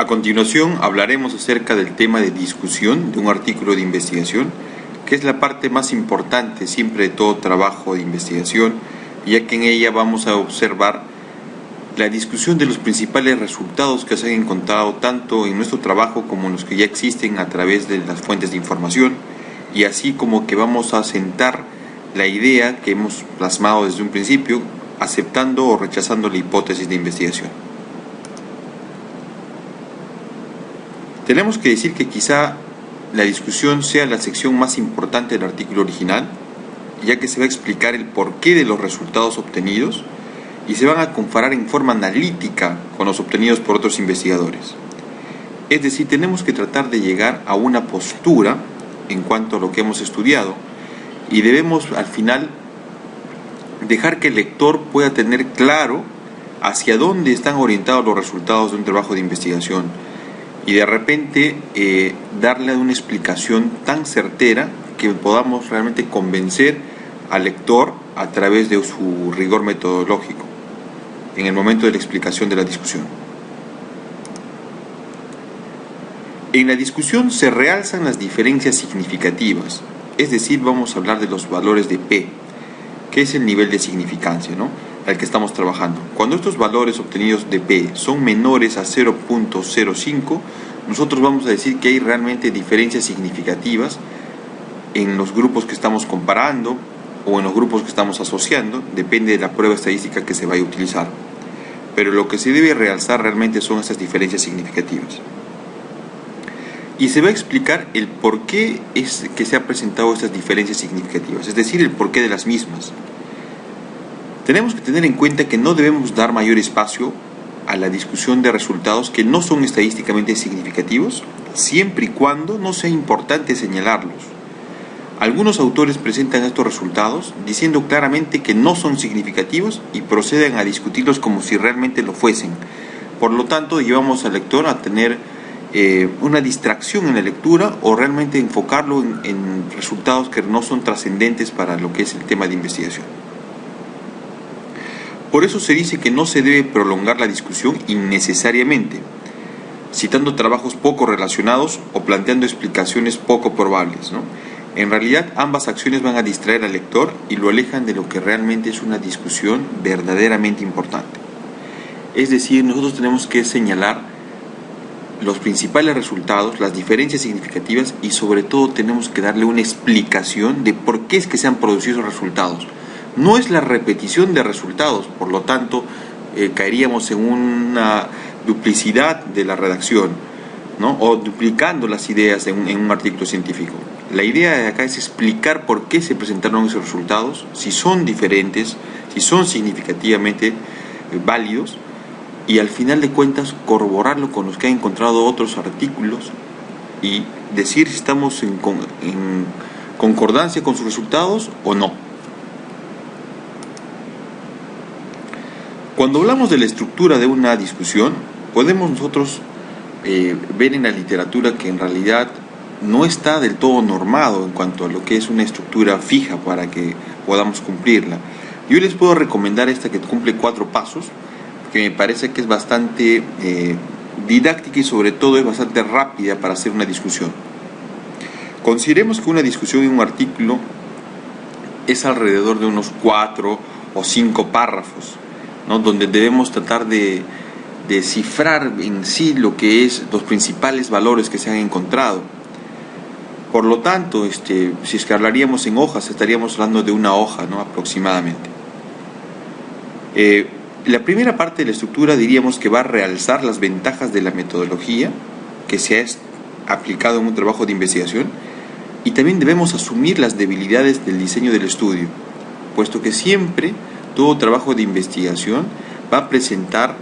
A continuación hablaremos acerca del tema de discusión de un artículo de investigación, que es la parte más importante siempre de todo trabajo de investigación, ya que en ella vamos a observar la discusión de los principales resultados que se han encontrado tanto en nuestro trabajo como en los que ya existen a través de las fuentes de información, y así como que vamos a sentar la idea que hemos plasmado desde un principio, aceptando o rechazando la hipótesis de investigación. Tenemos que decir que quizá la discusión sea la sección más importante del artículo original, ya que se va a explicar el porqué de los resultados obtenidos y se van a comparar en forma analítica con los obtenidos por otros investigadores. Es decir, tenemos que tratar de llegar a una postura en cuanto a lo que hemos estudiado y debemos al final dejar que el lector pueda tener claro hacia dónde están orientados los resultados de un trabajo de investigación y de repente darle una explicación tan certera que podamos realmente convencer al lector a través de su rigor metodológico en el momento de la explicación de la discusión. En la discusión se realzan las diferencias significativas, es decir, vamos a hablar de los valores de P, que es el nivel de significancia, ¿no?, al que estamos trabajando. Cuando estos valores obtenidos de P son menores a 0.05, nosotros vamos a decir que hay realmente diferencias significativas en los grupos que estamos comparando o en los grupos que estamos asociando, depende de la prueba estadística que se vaya a utilizar. Pero lo que se debe realzar realmente son esas diferencias significativas. Y se va a explicar el por qué es que se han presentado estas diferencias significativas, es decir, el porqué de las mismas. Tenemos que tener en cuenta que no debemos dar mayor espacio a la discusión de resultados que no son estadísticamente significativos, siempre y cuando no sea importante señalarlos. Algunos autores presentan estos resultados diciendo claramente que no son significativos y proceden a discutirlos como si realmente lo fuesen. Por lo tanto, llevamos al lector a tener una distracción en la lectura o realmente enfocarlo en resultados que no son trascendentes para lo que es el tema de investigación. Por eso se dice que no se debe prolongar la discusión innecesariamente, citando trabajos poco relacionados o planteando explicaciones poco probables, ¿no? En realidad, ambas acciones van a distraer al lector y lo alejan de lo que realmente es una discusión verdaderamente importante. Es decir, nosotros tenemos que señalar los principales resultados, las diferencias significativas y sobre todo tenemos que darle una explicación de por qué es que se han producido esos resultados. No es la repetición de resultados, por lo tanto caeríamos en una duplicidad de la redacción, ¿no?, o duplicando las ideas en un artículo científico. La idea de acá es explicar por qué se presentaron esos resultados, si son diferentes, si son significativamente válidos, y al final de cuentas corroborarlo con los que han encontrado otros artículos y decir si estamos en concordancia con sus resultados o no. Cuando hablamos de la estructura de una discusión, podemos nosotros ver en la literatura que en realidad no está del todo normado en cuanto a lo que es una estructura fija para que podamos cumplirla. Yo les puedo recomendar esta que cumple 4 pasos, que me parece que es bastante didáctica y sobre todo es bastante rápida para hacer una discusión. Consideremos que una discusión en un artículo es alrededor de unos 4 o 5 párrafos, ¿no?, donde debemos tratar de descifrar en sí lo que es los principales valores que se han encontrado. Por lo tanto, si es que hablaríamos en hojas, estaríamos hablando de una hoja, ¿no?, aproximadamente. La primera parte de la estructura diríamos que va a realzar las ventajas de la metodología que se ha aplicado en un trabajo de investigación, y también debemos asumir las debilidades del diseño del estudio, puesto que siempre todo trabajo de investigación va a presentar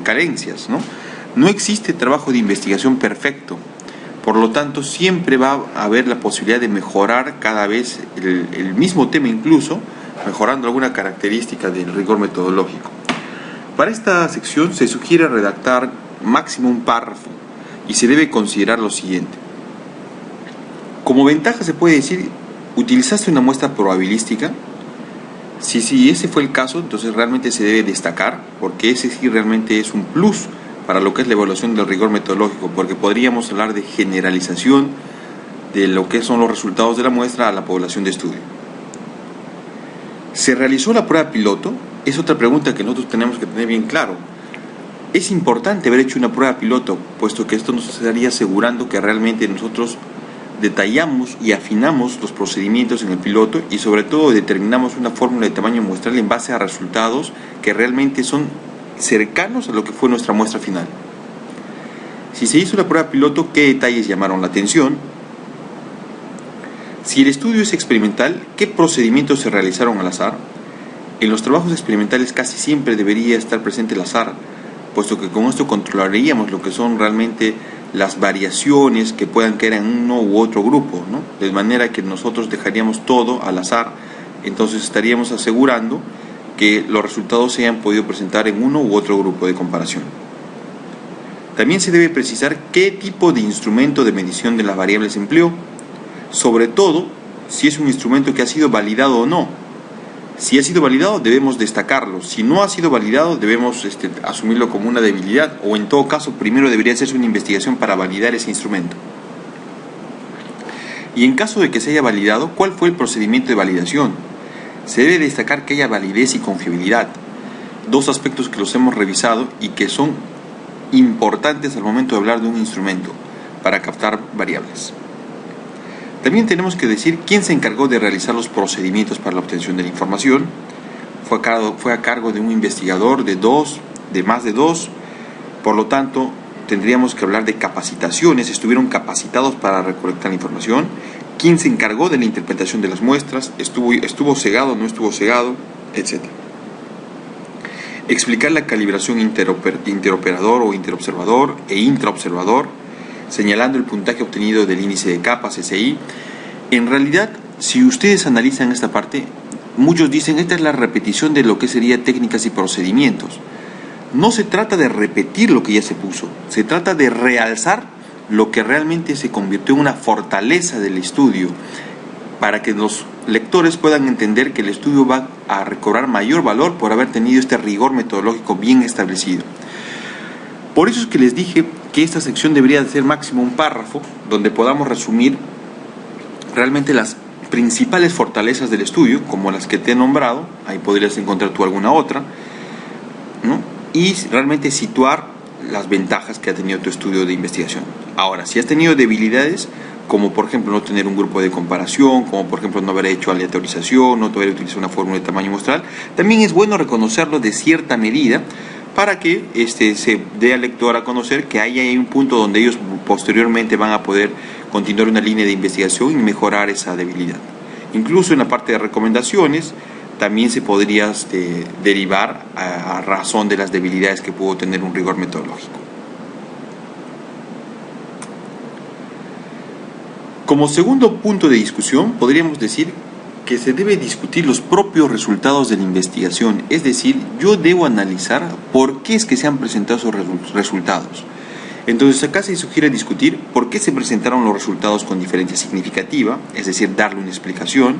carencias, ¿no? No existe trabajo de investigación perfecto, por lo tanto siempre va a haber la posibilidad de mejorar cada vez el mismo tema, incluso mejorando alguna característica del rigor metodológico. Para esta sección se sugiere redactar máximo un párrafo y se debe considerar lo siguiente. Como ventaja se puede decir, ¿utilizaste una muestra probabilística? Si ese fue el caso, entonces realmente se debe destacar, porque ese sí realmente es un plus para lo que es la evaluación del rigor metodológico, porque podríamos hablar de generalización de lo que son los resultados de la muestra a la población de estudio. ¿Se realizó la prueba piloto? Es otra pregunta que nosotros tenemos que tener bien claro. Es importante haber hecho una prueba piloto, puesto que esto nos estaría asegurando que realmente nosotros detallamos y afinamos los procedimientos en el piloto y sobre todo determinamos una fórmula de tamaño muestral en base a resultados que realmente son cercanos a lo que fue nuestra muestra final. Si se hizo la prueba piloto, ¿qué detalles llamaron la atención? Si el estudio es experimental, ¿qué procedimientos se realizaron al azar? En los trabajos experimentales casi siempre debería estar presente el azar, puesto que con esto controlaríamos lo que son realmente las variaciones que puedan caer en uno u otro grupo, ¿no? De manera que nosotros dejaríamos todo al azar, entonces estaríamos asegurando que los resultados se hayan podido presentar en uno u otro grupo de comparación. También se debe precisar qué tipo de instrumento de medición de las variables empleó, sobre todo si es un instrumento que ha sido validado o no. Si ha sido validado, debemos destacarlo. Si no ha sido validado, debemos asumirlo como una debilidad, o en todo caso, primero debería hacerse una investigación para validar ese instrumento. Y en caso de que se haya validado, ¿cuál fue el procedimiento de validación? Se debe destacar que haya validez y confiabilidad, dos aspectos que los hemos revisado y que son importantes al momento de hablar de un instrumento para captar variables. También tenemos que decir quién se encargó de realizar los procedimientos para la obtención de la información. Fue a cargo de un investigador de más de dos, por lo tanto tendríamos que hablar de capacitaciones, estuvieron capacitados para recolectar la información, quién se encargó de la interpretación de las muestras, estuvo cegado, no estuvo cegado, etc. Explicar la calibración interoperador o interobservador e intraobservador, señalando el puntaje obtenido del índice de capas, SI. En realidad, si ustedes analizan esta parte, muchos dicen, esta es la repetición de lo que sería técnicas y procedimientos. No se trata de repetir lo que ya se puso, se trata de realzar lo que realmente se convirtió en una fortaleza del estudio, para que los lectores puedan entender que el estudio va a recobrar mayor valor por haber tenido este rigor metodológico bien establecido. Por eso es que les dije que esta sección debería ser máximo un párrafo donde podamos resumir realmente las principales fortalezas del estudio, como las que te he nombrado, ahí podrías encontrar tú alguna otra, ¿no? Y realmente situar las ventajas que ha tenido tu estudio de investigación. Ahora, si has tenido debilidades, como por ejemplo no tener un grupo de comparación, como por ejemplo no haber hecho aleatorización, no haber utilizado una fórmula de tamaño muestral, también es bueno reconocerlo de cierta medida, para que se dé al lector a conocer que ahí hay un punto donde ellos posteriormente van a poder continuar una línea de investigación y mejorar esa debilidad. Incluso en la parte de recomendaciones también se podría derivar a razón de las debilidades que pudo tener un rigor metodológico. Como segundo punto de discusión, podríamos decir que se debe discutir los propios resultados de la investigación, es decir, yo debo analizar por qué es que se han presentado esos resultados. Entonces acá se sugiere discutir por qué se presentaron los resultados con diferencia significativa, es decir, darle una explicación.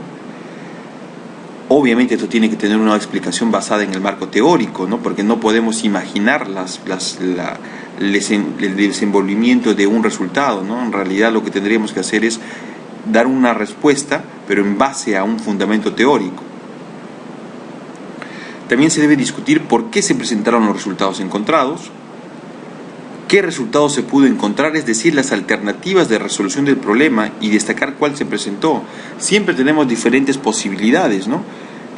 Obviamente esto tiene que tener una explicación basada en el marco teórico, ¿no? Porque no podemos imaginar el desenvolvimiento de un resultado, ¿no? En realidad lo que tendríamos que hacer es dar una respuesta, pero en base a un fundamento teórico. También se debe discutir por qué se presentaron los resultados encontrados, qué resultados se pudo encontrar, es decir, las alternativas de resolución del problema, y destacar cuál se presentó. Siempre tenemos diferentes posibilidades, ¿no?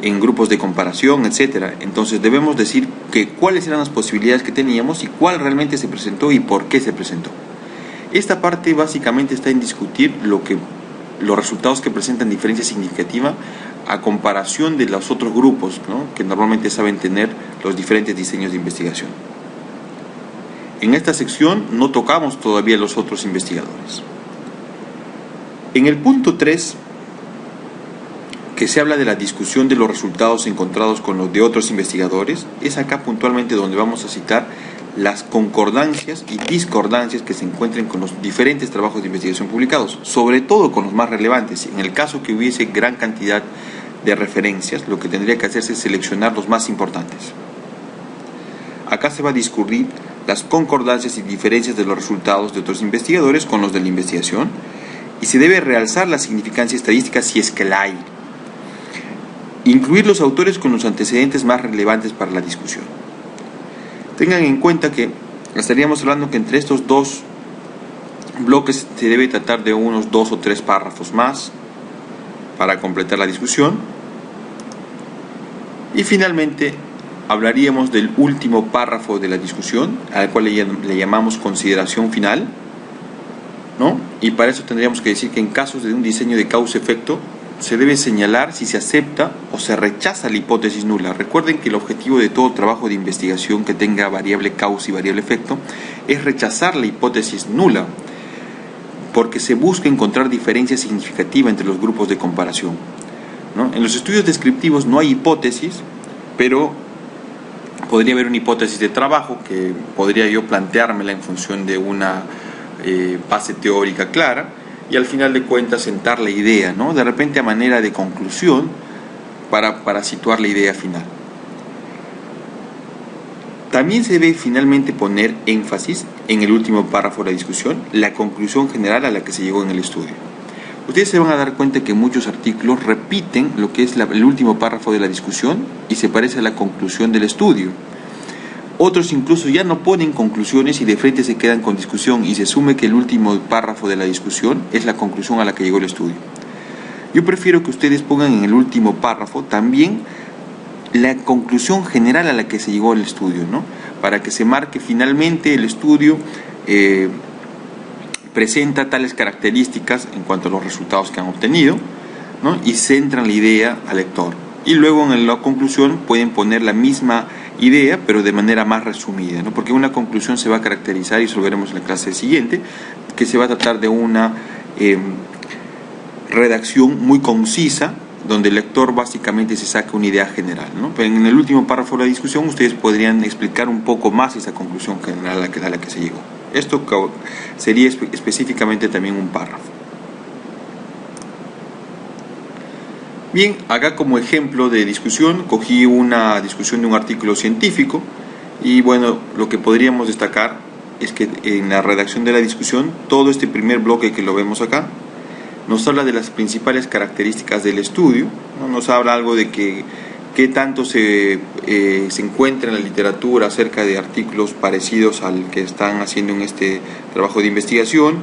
En grupos de comparación, etcétera. Entonces debemos decir que cuáles eran las posibilidades que teníamos y cuál realmente se presentó y por qué se presentó. Esta parte básicamente está en discutir los resultados que presentan diferencia significativa a comparación de los otros grupos, ¿no? Que normalmente saben tener los diferentes diseños de investigación. En esta sección no tocamos todavía los otros investigadores. En el punto 3, que se habla de la discusión de los resultados encontrados con los de otros investigadores, es acá puntualmente donde vamos a citar las concordancias y discordancias que se encuentren con los diferentes trabajos de investigación publicados, sobre todo con los más relevantes. En el caso que hubiese gran cantidad de referencias, lo que tendría que hacerse es seleccionar los más importantes. Acá se va a discurrir las concordancias y diferencias de los resultados de otros investigadores con los de la investigación, y se debe realzar la significancia estadística si es que la hay. Incluir los autores con los antecedentes más relevantes para la discusión. Tengan en cuenta que estaríamos hablando que entre estos dos bloques se debe tratar de unos 2 o 3 párrafos más para completar la discusión. Y finalmente hablaríamos del último párrafo de la discusión, al cual le llamamos consideración final, ¿no? Y para eso tendríamos que decir que en casos de un diseño de causa-efecto se debe señalar si se acepta o se rechaza la hipótesis nula. Recuerden que el objetivo de todo trabajo de investigación que tenga variable causa y variable efecto es rechazar la hipótesis nula, porque se busca encontrar diferencia significativa entre los grupos de comparación, ¿no? En los estudios descriptivos no hay hipótesis, pero podría haber una hipótesis de trabajo que podría yo planteármela en función de una base teórica clara, y al final de cuentas sentar la idea, ¿no? De repente a manera de conclusión para situar la idea final. También se debe finalmente poner énfasis en el último párrafo de la discusión, la conclusión general a la que se llegó en el estudio. Ustedes se van a dar cuenta que muchos artículos repiten lo que es el último párrafo de la discusión y se parece a la conclusión del estudio. Otros incluso ya no ponen conclusiones y de frente se quedan con discusión, y se asume que el último párrafo de la discusión es la conclusión a la que llegó el estudio. Yo prefiero que ustedes pongan en el último párrafo también la conclusión general a la que se llegó el estudio, ¿no? Para que se marque finalmente el estudio presenta tales características en cuanto a los resultados que han obtenido, ¿no? Y centran la idea al lector. Y luego en la conclusión pueden poner la misma idea, pero de manera más resumida, ¿no? Porque una conclusión se va a caracterizar, y eso lo veremos en la clase siguiente, que se va a tratar de una redacción muy concisa, donde el lector básicamente se saca una idea general, ¿no? Pero en el último párrafo de la discusión ustedes podrían explicar un poco más esa conclusión general a la que se llegó. Esto sería específicamente también un párrafo. Bien, acá como ejemplo de discusión cogí una discusión de un artículo científico, y bueno, lo que podríamos destacar es que en la redacción de la discusión, todo este primer bloque que lo vemos acá nos habla de las principales características del estudio, ¿no? Nos habla algo de qué tanto se encuentra en la literatura acerca de artículos parecidos al que están haciendo en este trabajo de investigación.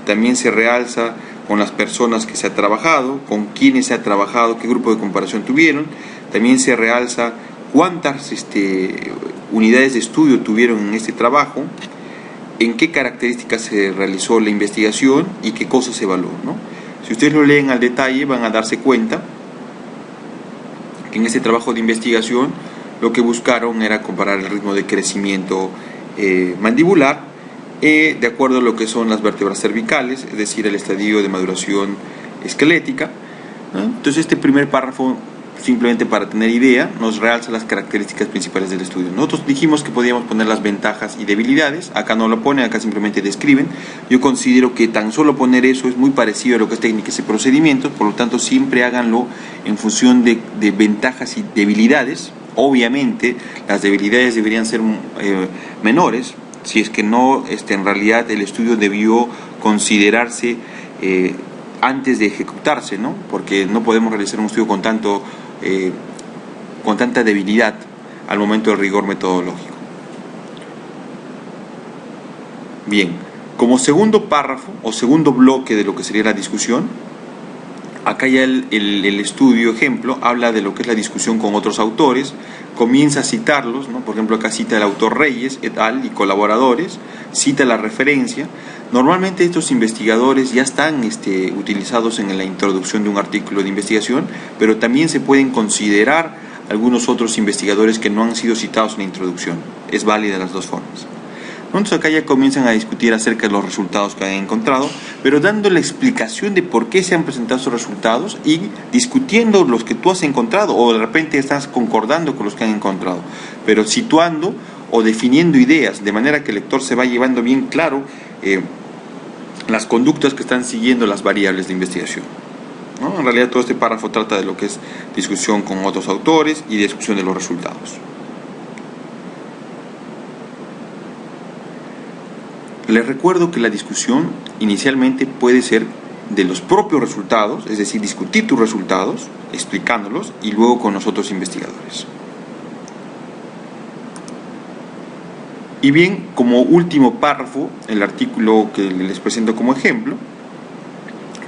También se realza con las personas que se ha trabajado, con quiénes se ha trabajado, qué grupo de comparación tuvieron. También se realza cuántas unidades de estudio tuvieron en este trabajo, en qué características se realizó la investigación y qué cosas se evaluó, ¿no? Si ustedes lo leen al detalle, van a darse cuenta que en este trabajo de investigación lo que buscaron era comparar el ritmo de crecimiento mandibular de acuerdo a lo que son las vértebras cervicales, es decir, el estadio de maduración esquelética, ¿no? Entonces este primer párrafo, simplemente para tener idea, nos realza las características principales del estudio. Nosotros dijimos que podíamos poner las ventajas y debilidades, acá no lo ponen, acá simplemente describen. Yo considero que tan solo poner eso es muy parecido a lo que es técnicas y procedimientos, por lo tanto siempre háganlo en función de ventajas y debilidades. Obviamente las debilidades deberían ser menores, si es que no, en realidad el estudio debió considerarse antes de ejecutarse, ¿no? Porque no podemos realizar un estudio con tanta debilidad al momento del rigor metodológico. Bien, como segundo párrafo o segundo bloque de lo que sería la discusión, acá ya el estudio ejemplo habla de lo que es la discusión con otros autores, comienza a citarlos, ¿no? Por ejemplo, acá cita el autor Reyes et al. Y colaboradores, cita la referencia. Normalmente estos investigadores ya están utilizados en la introducción de un artículo de investigación, pero también se pueden considerar algunos otros investigadores que no han sido citados en la introducción. Es válida las dos formas. Entonces acá ya comienzan a discutir acerca de los resultados que han encontrado, pero dando la explicación de por qué se han presentado esos resultados y discutiendo los que tú has encontrado, o de repente estás concordando con los que han encontrado, pero situando o definiendo ideas, de manera que el lector se va llevando bien claro las conductas que están siguiendo las variables de investigación, ¿no? En realidad todo este párrafo trata de lo que es discusión con otros autores y discusión de los resultados. Les recuerdo que la discusión inicialmente puede ser de los propios resultados, es decir, discutir tus resultados, explicándolos, y luego con los otros investigadores. Y bien, como último párrafo, el artículo que les presento como ejemplo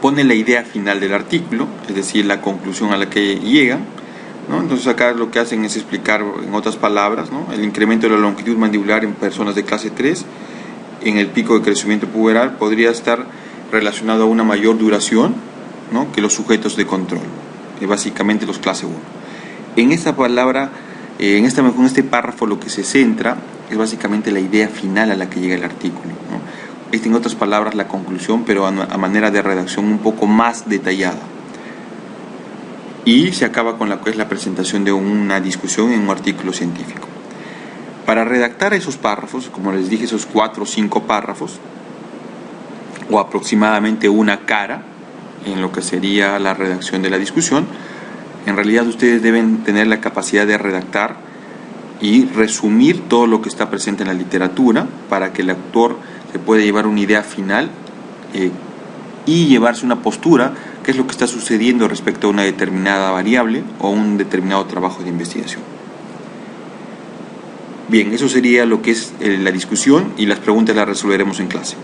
pone la idea final del artículo, es decir, la conclusión a la que llegan, ¿no? Entonces acá lo que hacen es explicar en otras palabras, ¿no?, el incremento de la longitud mandibular en personas de clase 3 en el pico de crecimiento puberal podría estar relacionado a una mayor duración, ¿no?, que los sujetos de control, básicamente los clase 1. En esta palabra, en este párrafo, lo que se centra es básicamente la idea final a la que llega el artículo, ¿no? En otras palabras, la conclusión, pero a manera de redacción un poco más detallada. Y se acaba con lo que es la presentación de una discusión en un artículo científico. Para redactar esos párrafos, como les dije, esos 4 o 5 párrafos, o aproximadamente una cara en lo que sería la redacción de la discusión, en realidad ustedes deben tener la capacidad de redactar y resumir todo lo que está presente en la literatura para que el autor se pueda llevar una idea final y llevarse una postura, qué es lo que está sucediendo respecto a una determinada variable o un determinado trabajo de investigación. Bien, eso sería lo que es la discusión, y las preguntas las resolveremos en clase.